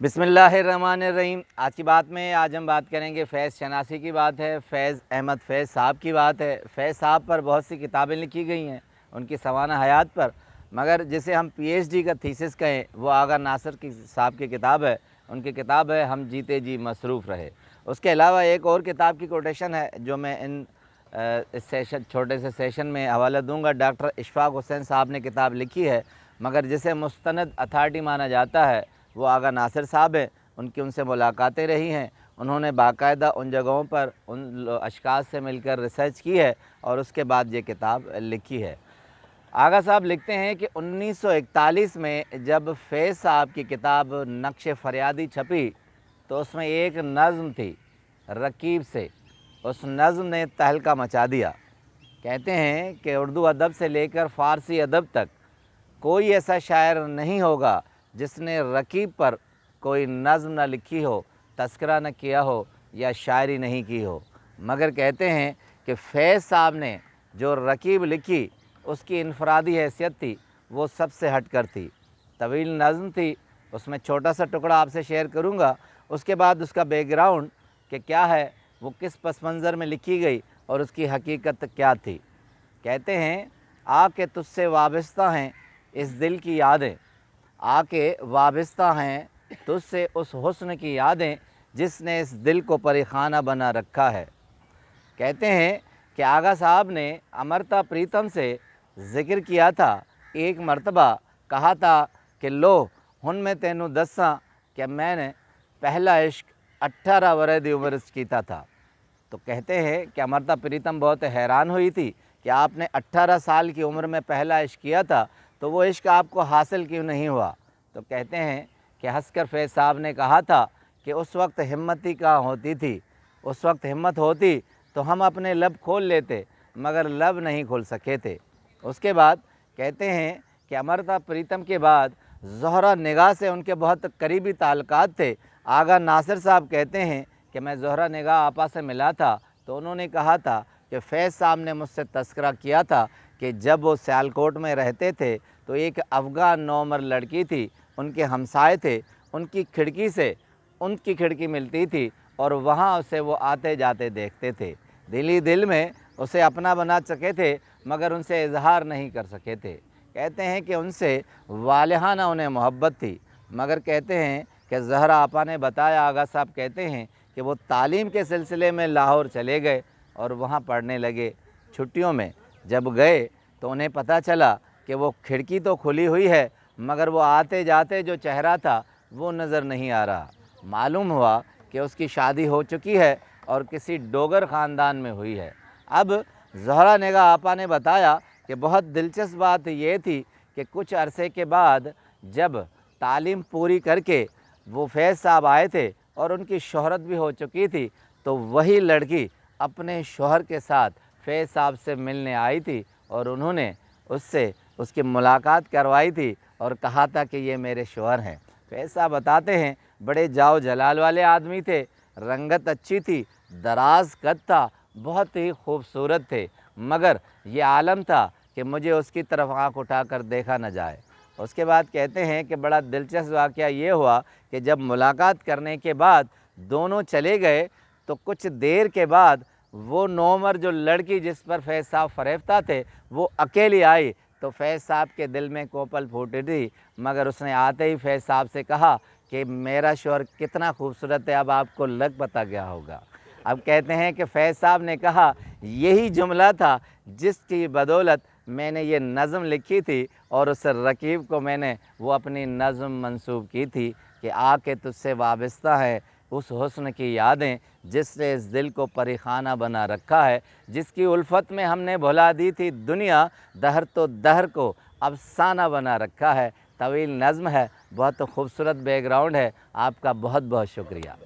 बिस्मिल्लाहिर्रहमानिर्रहीम। आज की बात में हम बात करेंगे फ़ैज़ शनासी की बात है। फ़ैज़ अहमद फ़ैज़ साहब की बात है। फ़ैज़ साहब पर बहुत सी किताबें लिखी गई हैं उनकी सवाना हयात पर, मगर जिसे हम पीएचडी का थीसिस कहें वो आगा नासिर की साहब की किताब है। उनकी किताब है हम जीते जी मसरूफ़ रहे। उसके अलावा एक और किताब की कोटेशन है जो मैं इस छोटे से सेशन में हवाला दूँगा। डॉक्टर इशफ़ाक़ हुसैन साहब ने किताब लिखी है, मगर जिसे मुस्तनद अथॉरिटी माना जाता है वो आगा नासिर साहब हैं। उनसे मुलाकातें रही हैं, उन्होंने बाकायदा उन जगहों पर उन अशख़ास से मिलकर रिसर्च की है और उसके बाद ये किताब लिखी है। आगा साहब लिखते हैं कि 1941 में जब फ़ैज़ साहब की किताब नक्श फ़रियादी छपी तो उसमें एक नज़्म थी रकीब से, उस नज़्म ने तहलका मचा दिया। कहते हैं कि उर्दू अदब से लेकर फ़ारसी अदब तक कोई ऐसा शायर नहीं होगा जिसने रकीब पर कोई नज़्म न लिखी हो, तज़किरा न किया हो या शायरी नहीं की हो, मगर कहते हैं कि फ़ैज़ साहब ने जो रकीब लिखी उसकी इनफरादी हैसियत थी, वो सबसे हट कर थी। तवील नज़्म थी, उसमें छोटा सा टुकड़ा आपसे शेयर करूँगा, उसके बाद उसका बैकग्राउंड कि क्या है, वो किस पस मंज़र में लिखी गई और उसकी हकीकत क्या थी। कहते हैं आके तुझसे वाबस्ता हैं इस दिल की यादें, आके वाबस्ता हैं तुझसे उस हुस्न की यादें जिसने इस दिल को परेखाना बना रखा है। कहते हैं कि आगा साहब ने अमृता प्रीतम से ज़िक्र किया था, एक मरतबा कहा था कि लो हुन में तेनू दसा कि मैंने पहला इश्क 18 वरह दी उम्र कीता था। तो कहते हैं कि अमृता प्रीतम बहुत हैरान हुई थी कि आपने 18 साल की उम्र में पहला इश्क किया था, तो वो इश्क आपको हासिल क्यों नहीं हुआ। तो कहते हैं कि हंसकर फ़ैज़ साहब ने कहा था कि उस वक्त हिम्मत ही कहाँ होती थी, उस वक्त हिम्मत होती तो हम अपने लब खोल लेते, मगर लब नहीं खोल सके थे। उसके बाद कहते हैं कि अमृता प्रीतम के बाद ज़ोहरा निगाह से उनके बहुत करीबी ताल्लुकात थे। आगा नासिर साहब कहते हैं कि मैं ज़ोहरा निगाह आपा से मिला था तो उन्होंने कहा था कि फ़ैज़ साहब ने मुझसे तज़किरा किया था कि जब वो सियालकोट में रहते थे तो एक अफ़गान नौमर लड़की थी, उनके हमसाए थे, उनकी खिड़की मिलती थी और वहाँ उसे वो आते जाते देखते थे। दिल ही दिल में उसे अपना बना सके थे, मगर उनसे इजहार नहीं कर सके थे। कहते हैं कि उनसे वालिहाना उन्हें मोहब्बत थी, मगर कहते हैं कि ज़हरा आपा ने बताया, आगा साहब कहते हैं कि वो तालीम के सिलसिले में लाहौर चले गए और वहाँ पढ़ने लगे। छुट्टियों में जब गए तो उन्हें पता चला कि वो खिड़की तो खुली हुई है, मगर वो आते जाते जो चेहरा था वो नज़र नहीं आ रहा। मालूम हुआ कि उसकी शादी हो चुकी है और किसी डोगर ख़ानदान में हुई है। अब ज़हरा निगाह आपा ने बताया कि बहुत दिलचस्प बात ये थी कि कुछ अरसे के बाद जब तालीम पूरी करके वो फ़ैज़ साहब आए थे और उनकी शोहरत भी हो चुकी थी, तो वही लड़की अपने शोहर के साथ फ़ैज़ साहब से मिलने आई थी और उन्होंने उससे उसकी मुलाकात करवाई थी और कहा था कि ये मेरे शोहर हैं। फ़ैज़ साहब बताते हैं बड़े जाओ जलाल वाले आदमी थे, रंगत अच्छी थी, दराज कद था, बहुत ही खूबसूरत थे, मगर ये आलम था कि मुझे उसकी तरफ आँख उठाकर देखा न जाए। उसके बाद कहते हैं कि बड़ा दिलचस्प वाक़या ये हुआ कि जब मुलाकात करने के बाद दोनों चले गए तो कुछ देर के बाद वो नौमर जो लड़की जिस पर फ़ैज़ साहब फ़रेफ्ता थे वो अकेली आई, तो फ़ैज़ साहब के दिल में कोपल फूटी थी, मगर उसने आते ही फ़ैज़ साहब से कहा कि मेरा शौहर कितना खूबसूरत है, अब आपको लग पता गया होगा। अब कहते हैं कि फ़ैज़ साहब ने कहा यही जुमला था जिसकी बदौलत मैंने ये नज़म लिखी थी और उस रकीब को मैंने वो अपनी नज़म मंसूब की थी कि आके तुझसे वाबस्ता है उस हुस्न की यादें जिसने इस दिल को परेखाना बना रखा है, जिसकी उल्फत में हमने भुला दी थी दुनिया, दहर तो दहर को अफसाना बना रखा है। तवील नज़्म है, बहुत खूबसूरत बैकग्राउंड है। आपका बहुत बहुत शुक्रिया।